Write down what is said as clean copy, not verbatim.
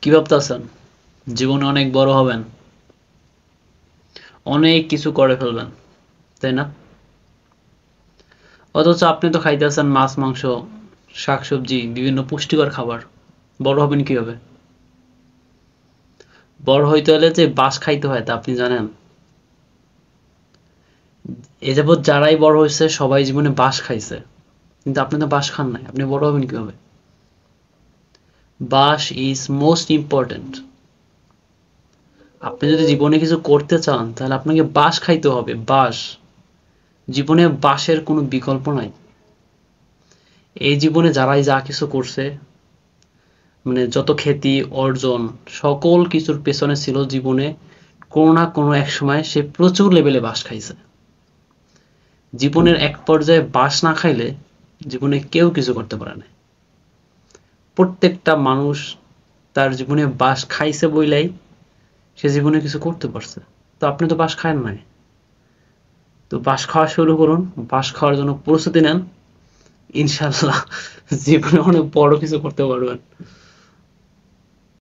কি ভাবতেছেন? জীবনে অনেক বড় হবেন, অনেক কিছু করে ফেলবেন, তাই না? অথচ আপনি তো খাইতেছেন মাছ, মাংস, শাকসবজি, বিভিন্ন পুষ্টিকর খাবার। বড় হবেন কিভাবে? বড় হইতে হলে যে বাঁশ খাইতে হয় তা আপনি জানেন? এ যাবৎ যারাই বড় হয়েছে সবাই জীবনে বাঁশ খাইছে, কিন্তু আপনি তো বাঁশ খান নাই, আপনি বড় হবেন কিভাবে? বাঁশ ইজ মোস্ট ইম্পর্টেন্ট। আপনি যদি জীবনে কিছু করতে চান তাহলে আপনাকে বাঁশ খাইতে হবে, বাঁশ। জীবনে বাঁশের কোনো বিকল্প নাই। এই জীবনে যারাই যা কিছু করছে, মানে যত খ্যাতি অর্জন, সকল কিছুর পেছনে ছিল জীবনে কোনো না কোনো এক সময় সে প্রচুর লেভেলে বাঁশ খাইছে। জীবনের এক পর্যায়ে বাঁশ না খাইলে জীবনে কেউ কিছু করতে পারে না। প্রত্যেকটা মানুষ তার জীবনে বাঁশ খাইছে বইলাই সে জীবনে কিছু করতে পারছে। তো আপনি তো বাঁশ খান নাই, তো বাঁশ খাওয়া শুরু করুন, বাঁশ খাওয়ার জন্য প্রস্তুতি নেন। ইনশাল্লাহ জীবনে অনেক বড় কিছু করতে পারবেন।